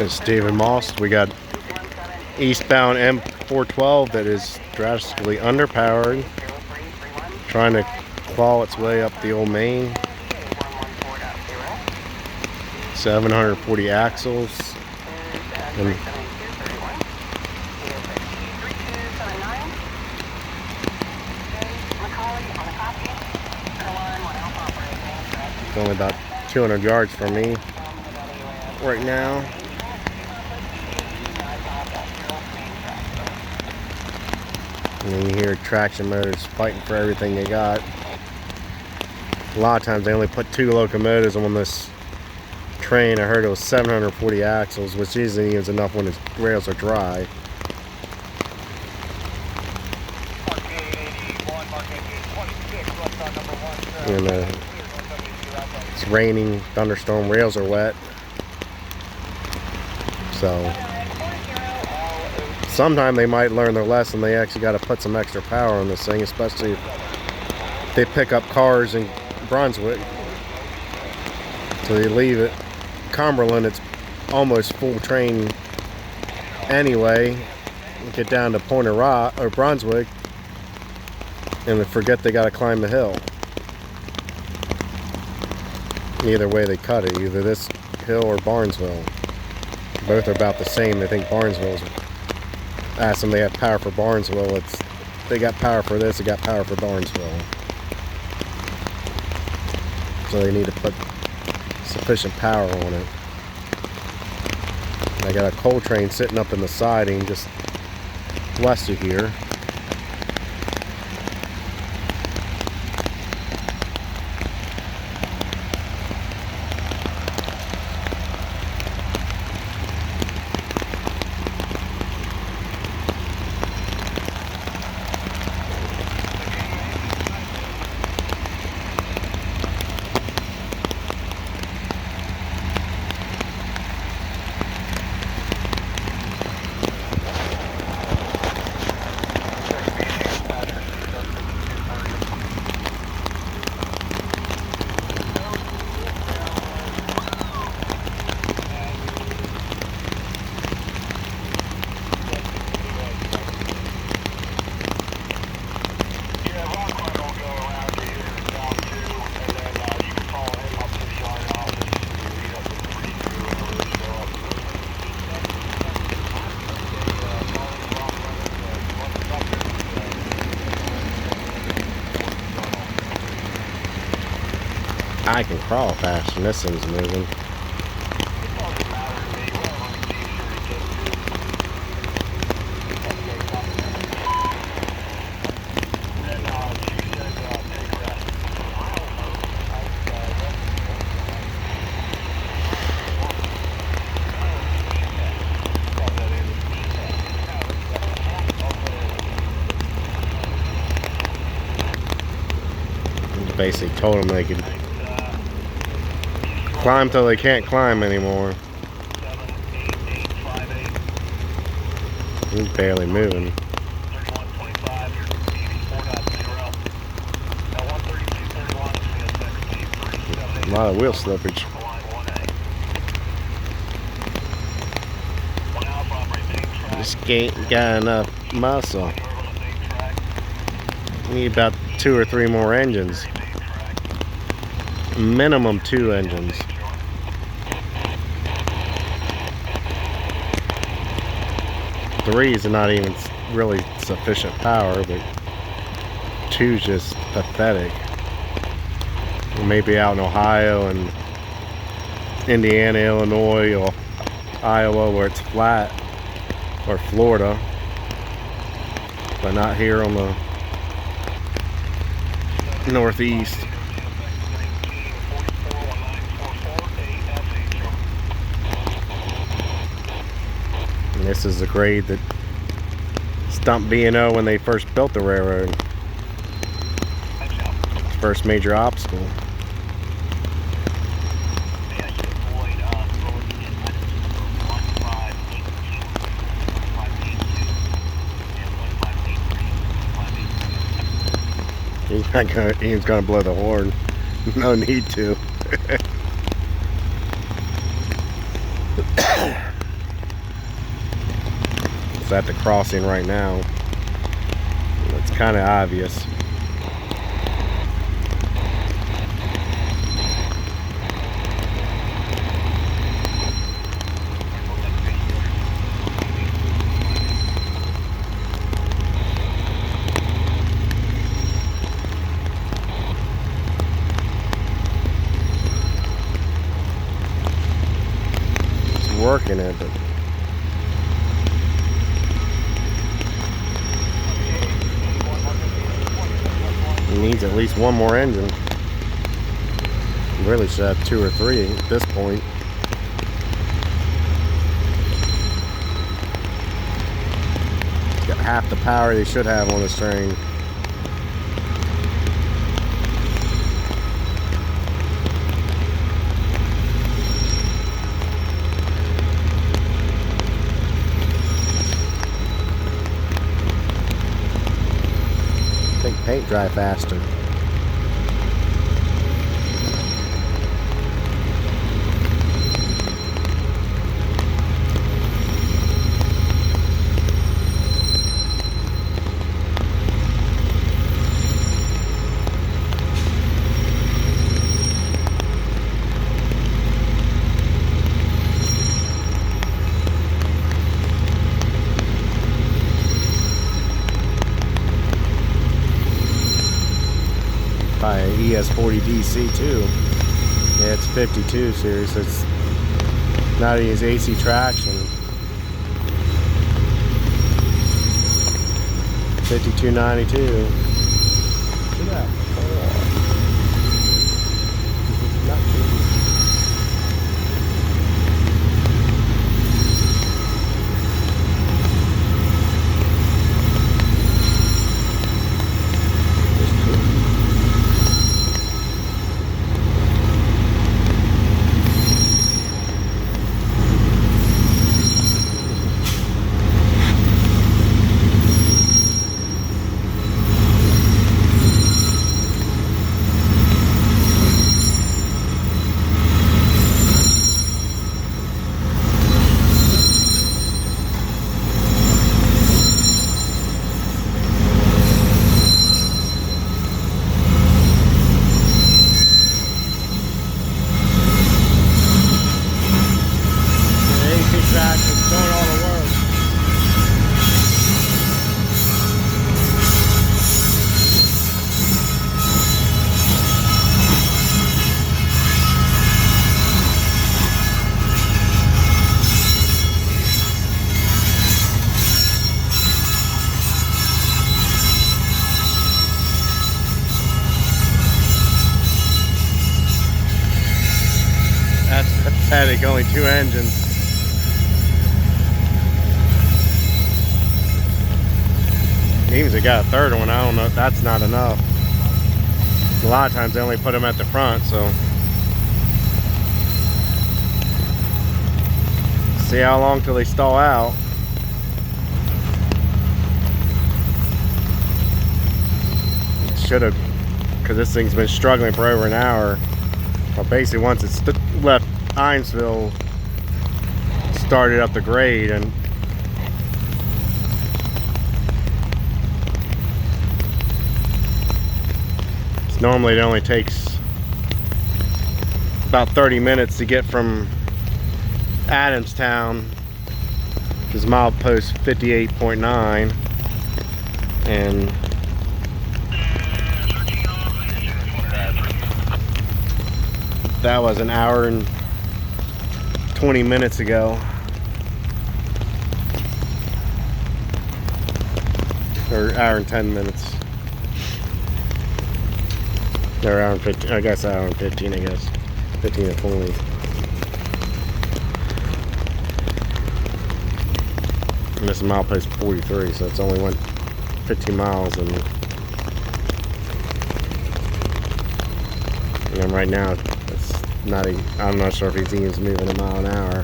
It's Stephen Moss. We got eastbound M412 that is drastically underpowered, trying to claw its way up the old main. 740 axles. And it's only about 200 yards from me right now. And then you hear traction motors fighting for everything they got. A lot of times they only put 2 locomotives on this train. I heard it was 740 axles, which usually is enough when the rails are dry. And it's raining, thunderstorm, rails are wet. So sometime they might learn their lesson. They actually got to put some extra power on this thing, especially if they pick up cars in Brunswick. So they leave it. Cumberland, it's almost full train anyway. Get down to Point of Rock or Brunswick, and they forget they got to climb the hill. Either way they cut it, either this hill or Barnesville. Both are about the same. They think Barnesville's. Ask them, they have power for Barnesville. It's they got power for this, they got power for Barnesville. So they need to put sufficient power on it. I got a coal train sitting up in the siding just west of here. I can crawl fast and this thing's moving. Basically told them they could climb till they can't climb anymore. He's barely moving. A lot of wheel slippage. Just ain't got enough muscle. We need about 2 or 3 more engines. Minimum 2 engines. Threes are not even really sufficient power, but 2's just pathetic. Maybe out in Ohio and Indiana, Illinois, or Iowa where it's flat, or Florida, but not here on the Northeast. And this is the grade that stumped B&O when they first built the railroad. First major obstacle. He's gonna blow the horn. No need to. It's at the crossing right now. It's kind of obvious. Working it, but it needs at least one more engine. Really should have 2 or 3 at this point. It's got half the power they should have on this train. Paint dry faster. By ES40 DC too. Yeah, it's 52 series, so it's not as AC traction. 5292. Look at that. Pathetic, only 2 engines. Means they got a third one. I don't know if that's not enough. A lot of times they only put them at the front, so. See how long till they stall out. Should have, because this thing's been struggling for over an hour. But basically once it's left Hinesville, started up the grade, and normally it only takes about 30 minutes to get from Adamstown, which is milepost 58.9, and that was an hour and 20 minutes ago. Or hour and 10 minutes. Or hour and 15, I guess hour and 15, I guess. 15 and 20. And this is milepost 43, so it's only went 15 miles, and right now it's not even, I'm not sure if he's even moving a mile an hour.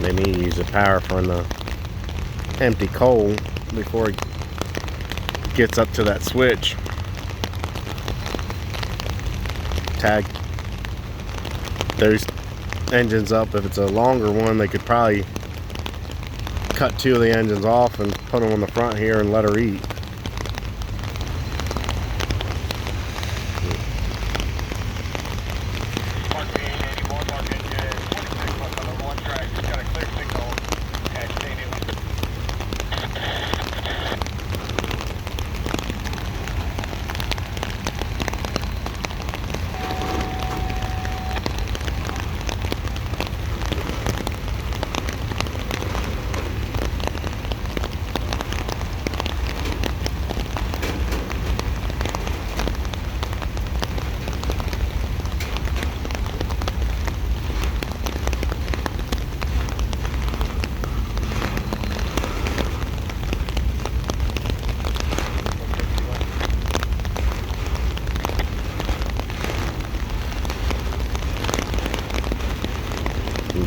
They need to use the power from the empty coal before it gets up to that switch. Tag those engines up. If it's a longer one, they could probably cut 2 of the engines off and put them on the front here and let her eat.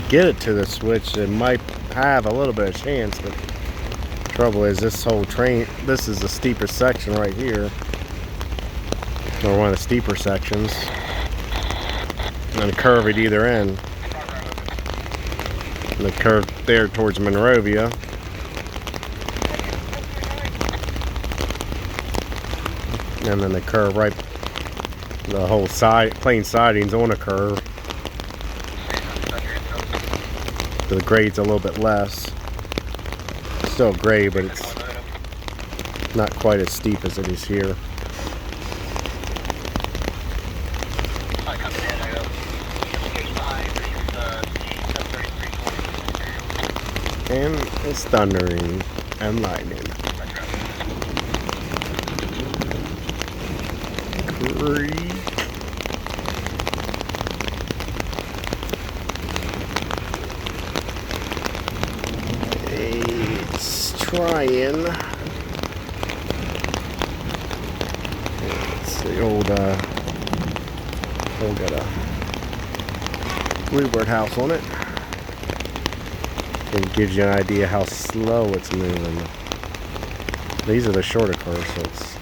Get it to the switch, it might have a little bit of chance, but the trouble is this whole train, this is the steepest section right here, or one of the steeper sections, and a curve at either end, and the curve there towards Monrovia, and then the curve right, the whole side, plain siding's on a curve. The grade's a little bit less. Still grade, but it's not quite as steep as it is here. And it's thundering and lightning. Creep. Trying. It's the old got a bluebird house on it. It gives you an idea how slow it's moving. These are the shorter cars, so it's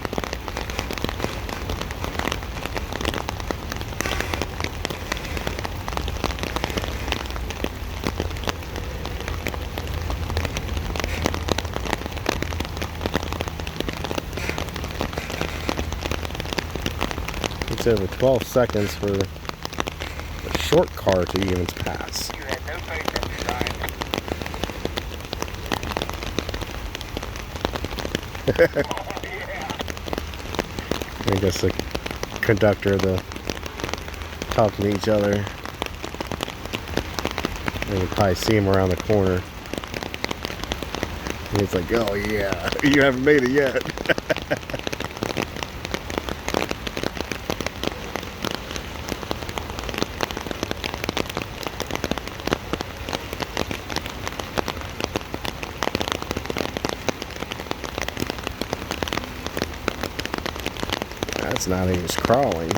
over 12 seconds for a short car to even pass. I guess the conductor, the talking to each other. And you probably see him around the corner. And he's like, "Oh yeah, you haven't made it yet." That's not even crawling.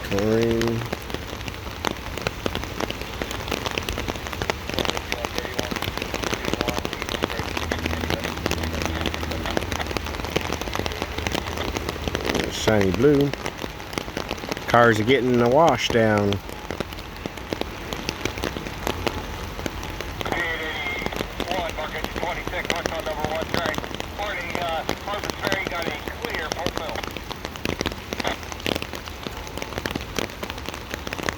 Chlorine. Shiny blue. Cars are getting the wash down.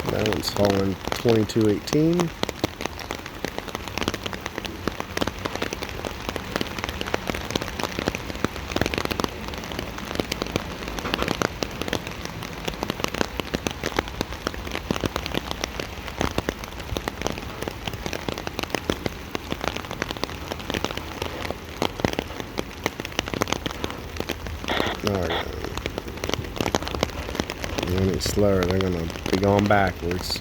That one's hauling 2218. Alright. Any slower, they're gonna be going backwards.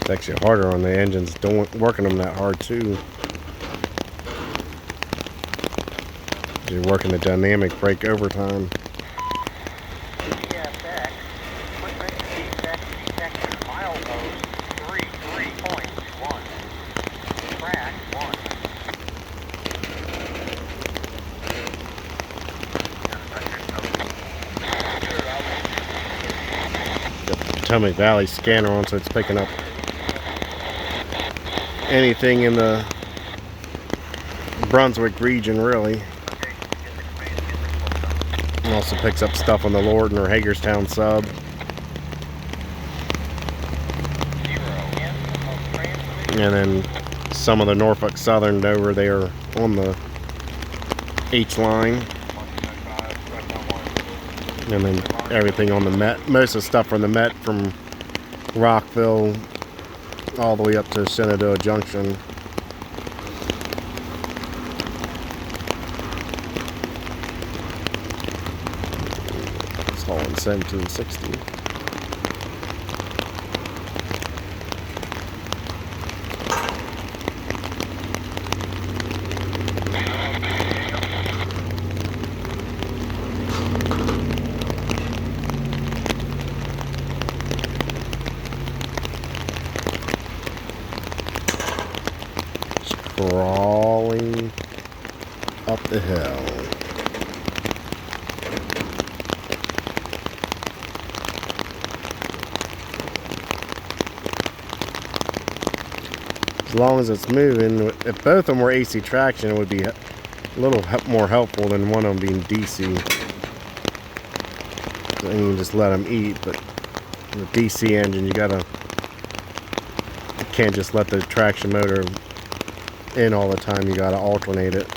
It's actually harder on the engines. Don't working them that hard too. You're working the dynamic brake overtime. CSX, equipment defect detection, milepost 33.1, track 1. The Potomac Valley scanner on, so it's picking up anything in the Brunswick region, really. It also picks up stuff on the Lorton or Hagerstown sub. And then some of the Norfolk Southern over there on the H line. And then everything on the Met. Most of the stuff from the Met from Rockville all the way up to Shenandoah Junction. It's all in 1760. Crawling up the hill. As long as it's moving, if both of them were AC traction, it would be a little more helpful than one of them being DC. So you can just let them eat, but the DC engine, you can't just let the traction motor in all the time, you gotta alternate it.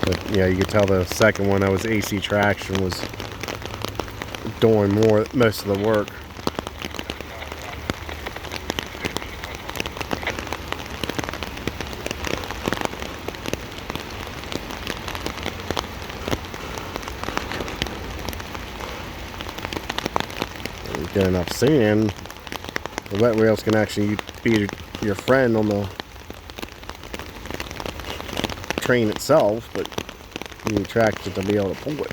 But yeah, you could tell the second one that was AC traction was doing most of the work. You get enough sand, the wet rails can actually be your friend on the train itself, but you need traction to be able to pull it.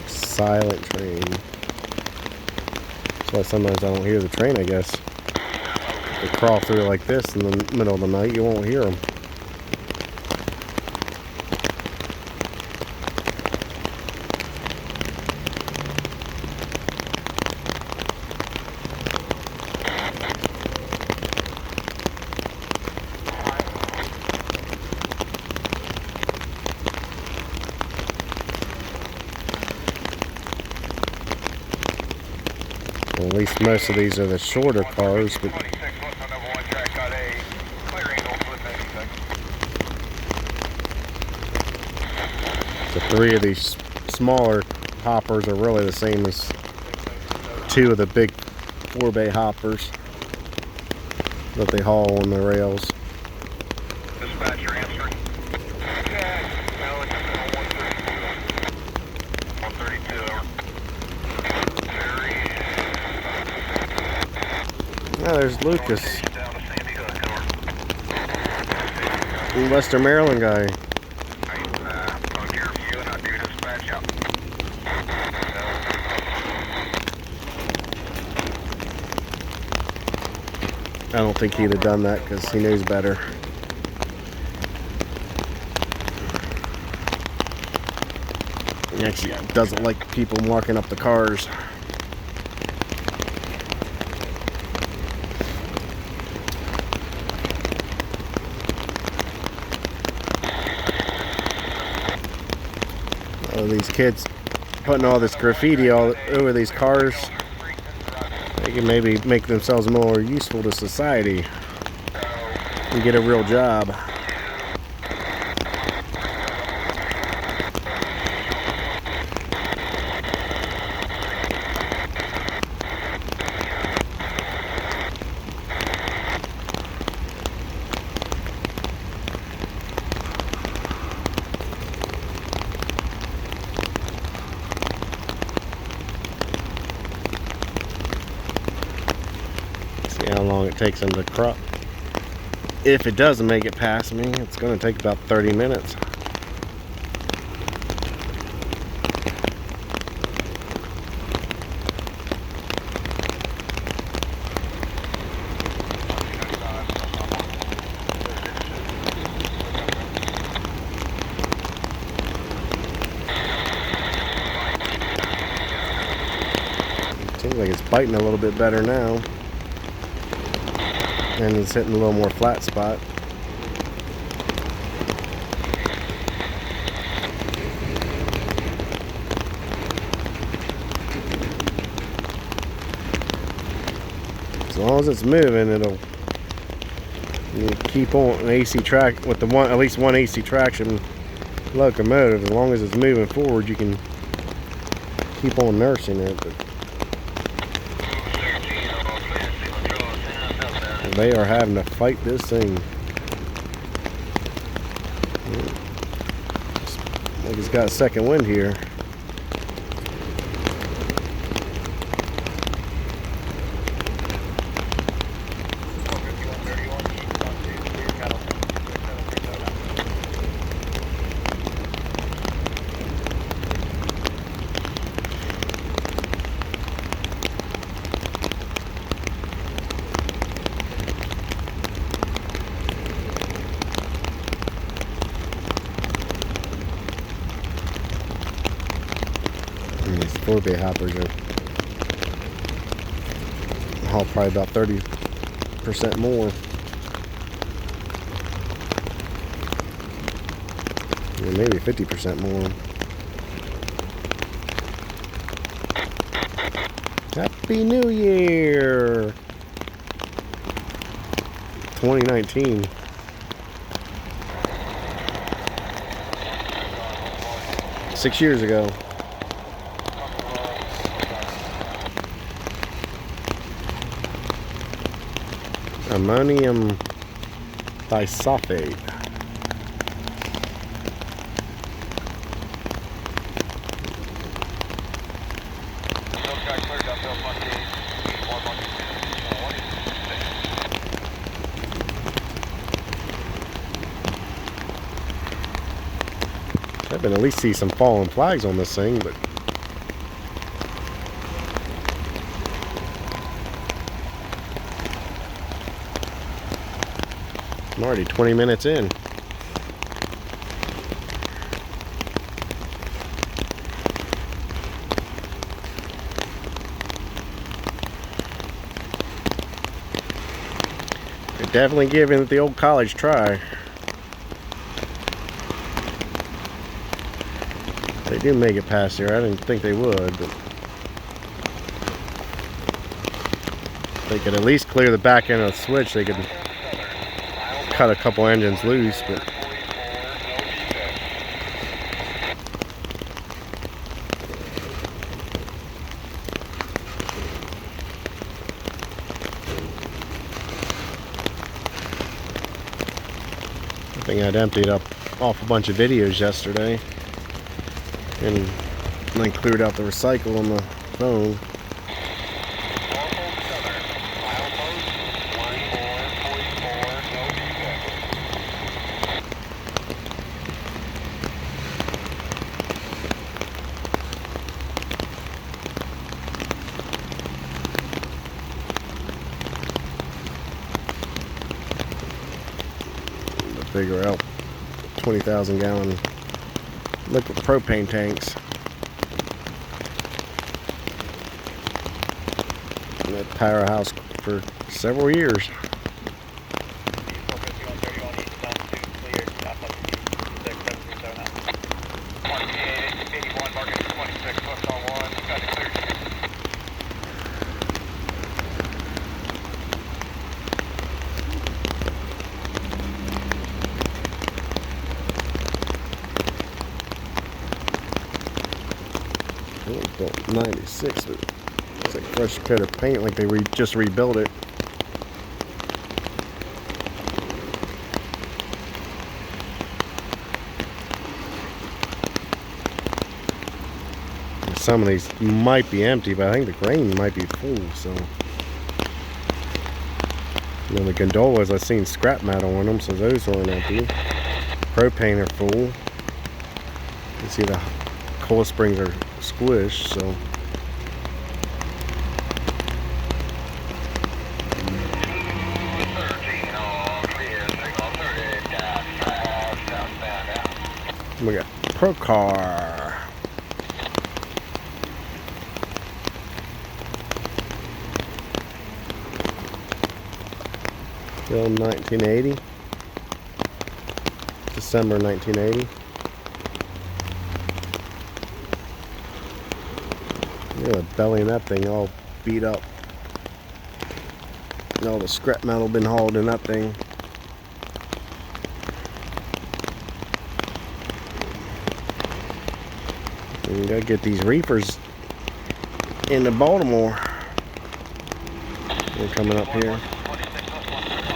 Silent train. That's why sometimes I don't hear the train, I guess. They crawl through like this in the middle of the night, you won't hear them. Well, at least most of these are the shorter cars, but the three of these smaller hoppers are really the same as two of the big 4-bay hoppers that they haul on the rails. Dispatcher answering. No, it's 132. 132. Yeah, there's Lucas. The Western Maryland guy. I don't think he'd have done that because he knows better. He actually doesn't like people marking up the cars. Oh, these kids putting all this graffiti all over these cars. They can maybe make themselves more useful to society. and get a real job. See how long it takes them to crop. If it doesn't make it past me, it's going to take about 30 minutes. Seems like it's biting a little bit better now. And it's hitting a little more flat spot. As long as it's moving, it'll keep on an AC track with the one, at least one AC traction locomotive. As long as it's moving forward, you can keep on nursing it. But they are having to fight this thing. Like it's got a second wind here. These 4-bay hoppers are haul probably about 30% more. Yeah, maybe 50% more. Happy New Year! 2019. Six years ago. Ammonium disulfate. I've been at least see some fallen flags on this thing, but I'm already 20 minutes in. They're definitely giving it the old college try. They do make it past here. I didn't think they would, but they could at least clear the back end of the switch. They could cut a couple engines loose, but I think I'd emptied up off a bunch of videos yesterday and then cleared out the recycle on the phone. Figure out 20,000 gallon liquid propane tanks. And that powerhouse for several years. 96, but it's like fresh coat of paint, like they just rebuilt it. Some of these might be empty, but I think the grain might be full, so. And then the gondolas, I've seen scrap metal on them, so those aren't empty. Propane are full. You can see the coil springs are squished, so. We got Procar. Still 1980. December 1980. Look at the belly of that thing all beat up. And all the scrap metal been hauled in that thing. We gotta get these reefers into Baltimore. They're coming up here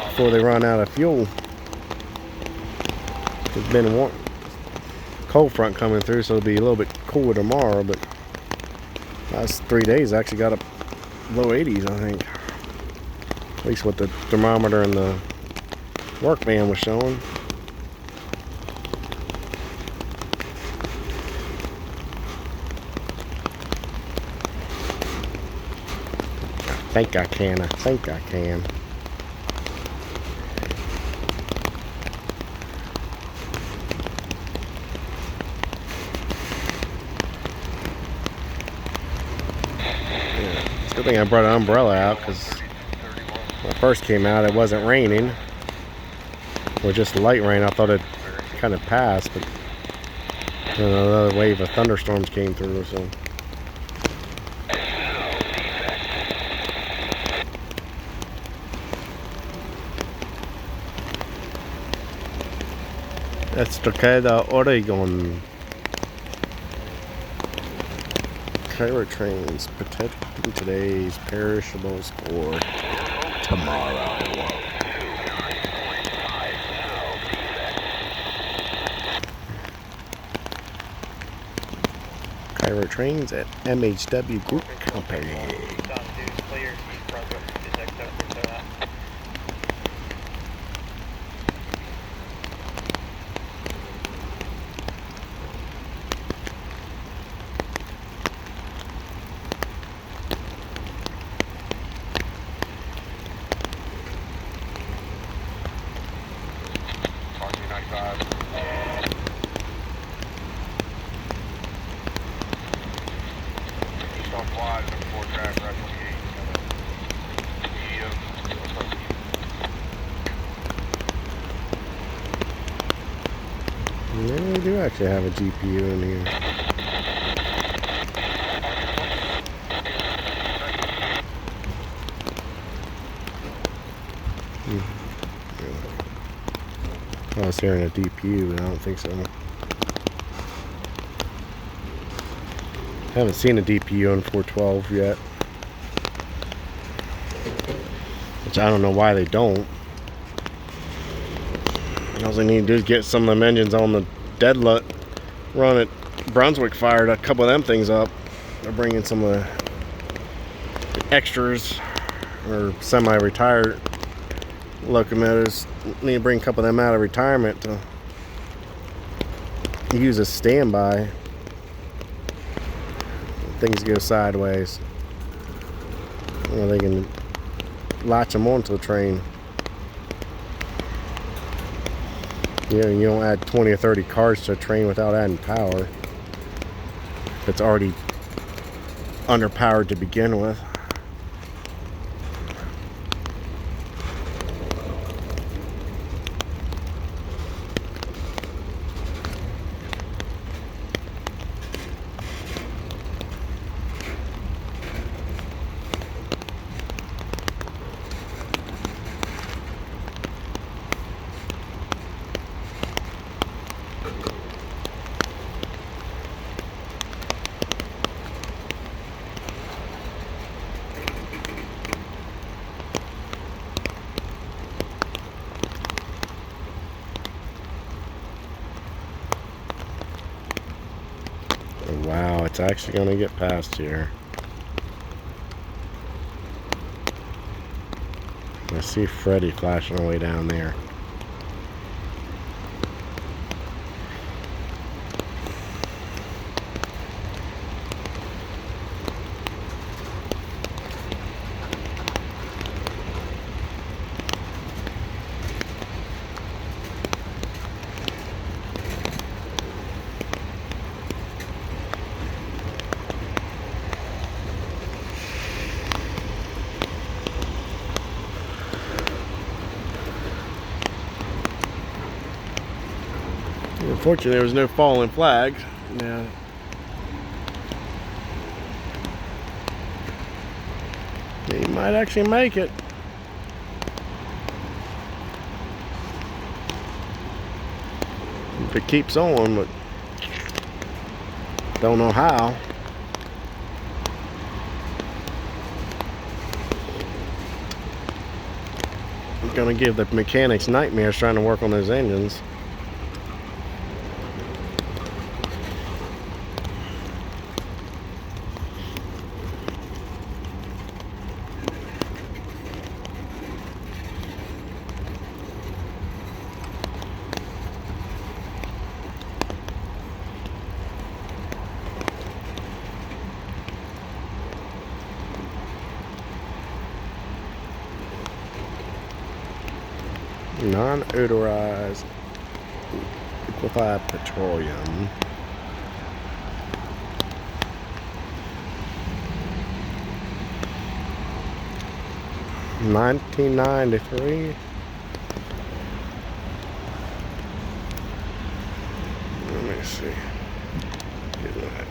before they run out of fuel. There's been a cold front coming through, so it'll be a little bit cooler tomorrow, but last 3 days actually got up low 80s, I think. At least what the thermometer in the work van was showing. I think I can. Good thing I brought an umbrella out, because when I first came out it wasn't raining, or just light rain. I thought it kind of passed, but another wave of thunderstorms came through, so. That's Takeda, Oregon. Pirate trains protecting today's perishables for tomorrow. Pirate trains at MHW Group Company. Yeah, we do actually have a GPU in here. I was hearing a DPU, but I don't think so. I haven't seen a DPU on 412 yet. Which I don't know why they don't. All they need to do is get some of them engines on the deadlet run at Brunswick fired a couple of them things up. They're bringing some of the extras or semi-retired locomotives. Need to bring a couple of them out of retirement to use as standby. Things go sideways. Or they can latch them onto the train. You know, you don't add 20 or 30 cars to a train without adding power. It's already underpowered to begin with. it's actually going to get past here. I see Freddy flashing away down there. Unfortunately, there was no fallen flag. Yeah. He might actually make it. If it keeps on, but don't know how. I'm gonna give the mechanics nightmares trying to work on those engines. Non-odorized liquefied petroleum. $19.93. Let me see. Get that.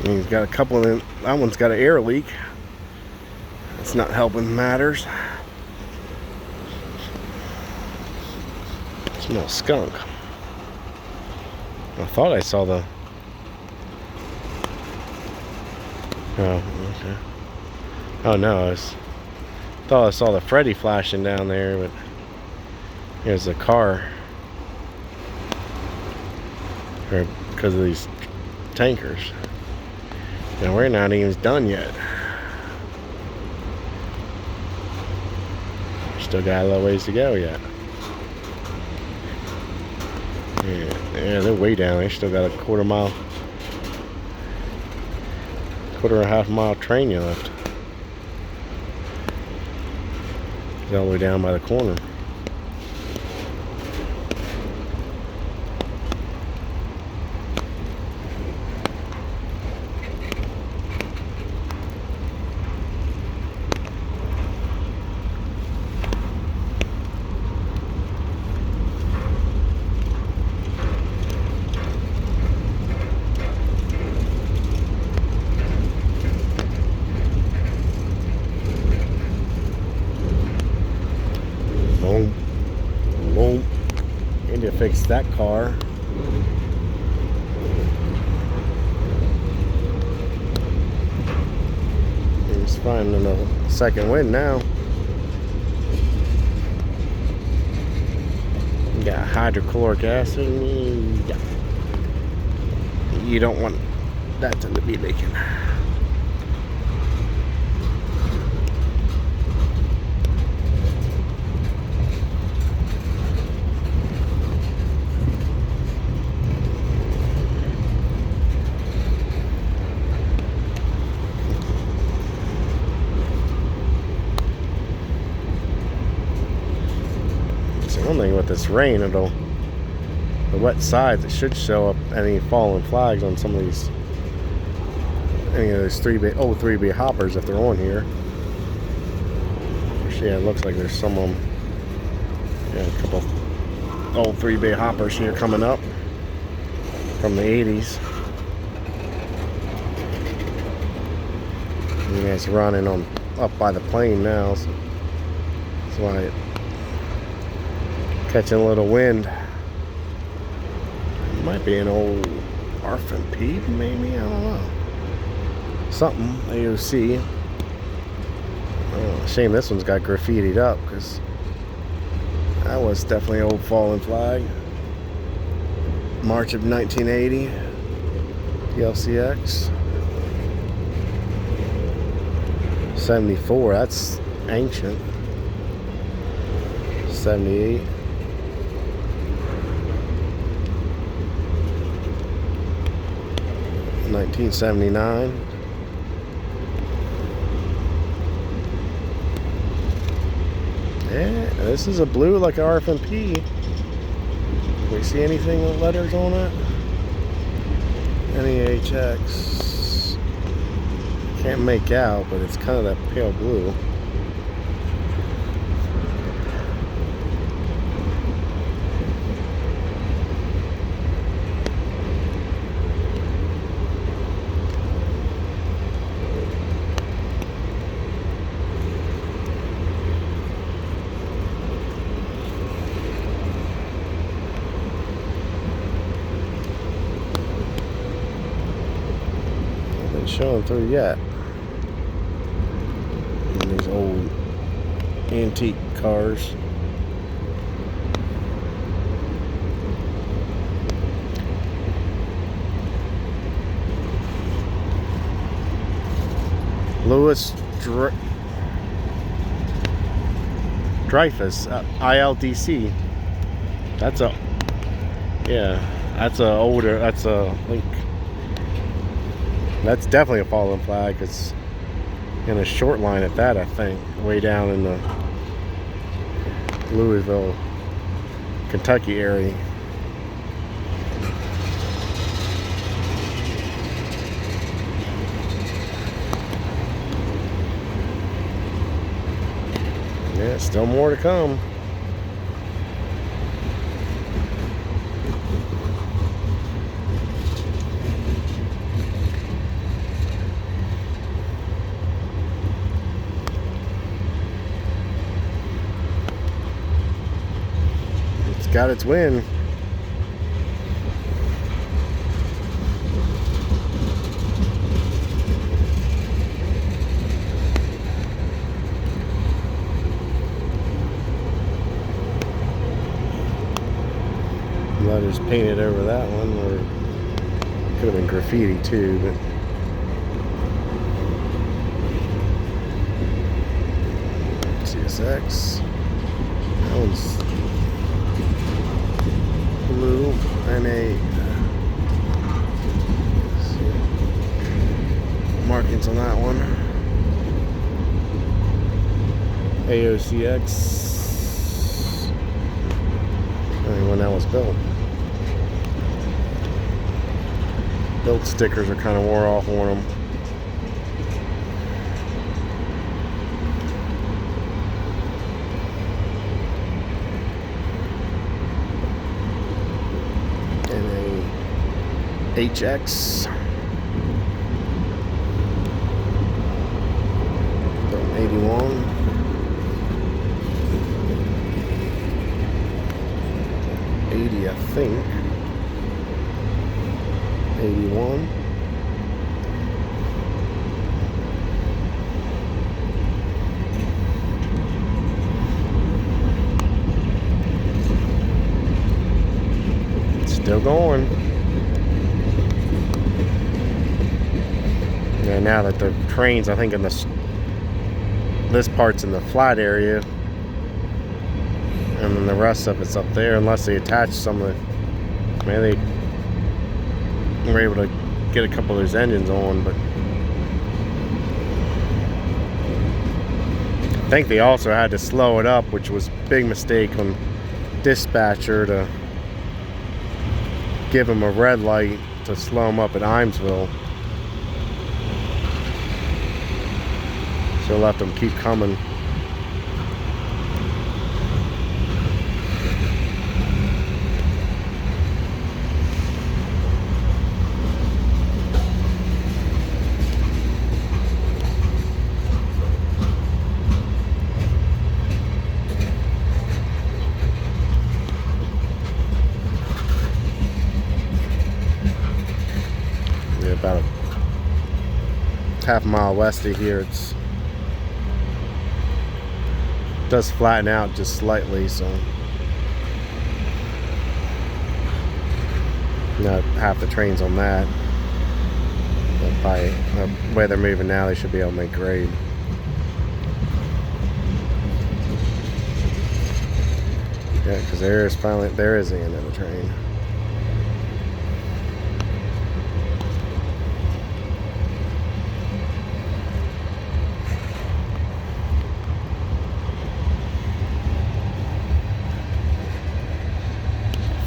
He's got a couple of them. That one's got an air leak. It's not helping matters. Smells skunk. I thought I saw the. Oh, okay. Oh no, I thought I saw the Freddy flashing down there, but here's a car. Or because of these tankers. And we're not even done yet. Still got a little ways to go yet. Yeah, they're way down. They still got a quarter and a half mile train left. It's all the way down by the corner. Need to fix that car. He's finding a second wind now. You got hydrochloric acid. You don't want that to be leaking. One thing with this rain, the wet sides, it should show up any fallen flags on some of these, any of those 3B hoppers if they're on here. Yeah, it looks like there's some of them. Yeah, a couple old 3B hoppers here coming up from the 80s. And it's running on up by the plane now, so that's why it catching a little wind. It might be an old RFP, maybe, I don't know. Something, AOC. Oh, shame this one's got graffitied up, because that was definitely an old fallen flag. March of 1980. PLCX. 74, that's ancient. 78. $1979. Yeah, this is a blue like an RFMP. Can we see anything with letters on it? NEHX. Can't make out, but it's kind of that pale blue. Showing through yet. And these old antique cars. Louis Dreyfus, ILDC. That's a, yeah, that's a older, that's a, I think, that's definitely a fallen flag. It's in a short line at that, I think, way down in the Louisville, Kentucky area. Yeah, still more to come. Got its win. Letters painted over that one, or could have been graffiti too, but CSX. That one's blue and a markings on that one. AOCX. I don't know when that was built. Built stickers are kind of wore off on them. HX 81, I think 81. Still going. Yeah, now that the trains, I think in this part's in the flat area, and then the rest of it's up there, unless they attach some of the, maybe they were able to get a couple of those engines on, but I think they also had to slow it up, which was a big mistake on dispatcher to give them a red light to slow them up at Imesville. So let them keep coming. Yeah, about a half mile west of here, it's does flatten out just slightly, so not half the trains on that. But by the way they're moving now, they should be able to make grade. Yeah, because there is the end of the train.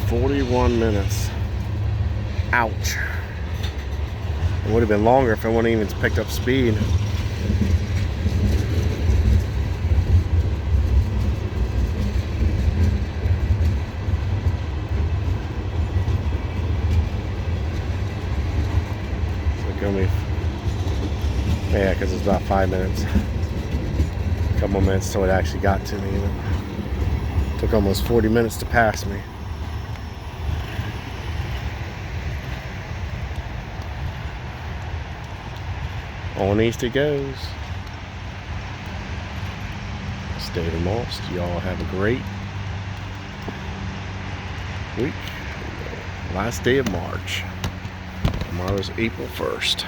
"41 minutes. Ouch. It would have been longer if it wouldn't even picked up speed. Yeah, because it's about 5 minutes. A couple minutes till it actually got to me. It took almost 40 minutes to pass me. On east it goes. State of Moss. Y'all have a great week. Last day of March. Tomorrow's April 1st.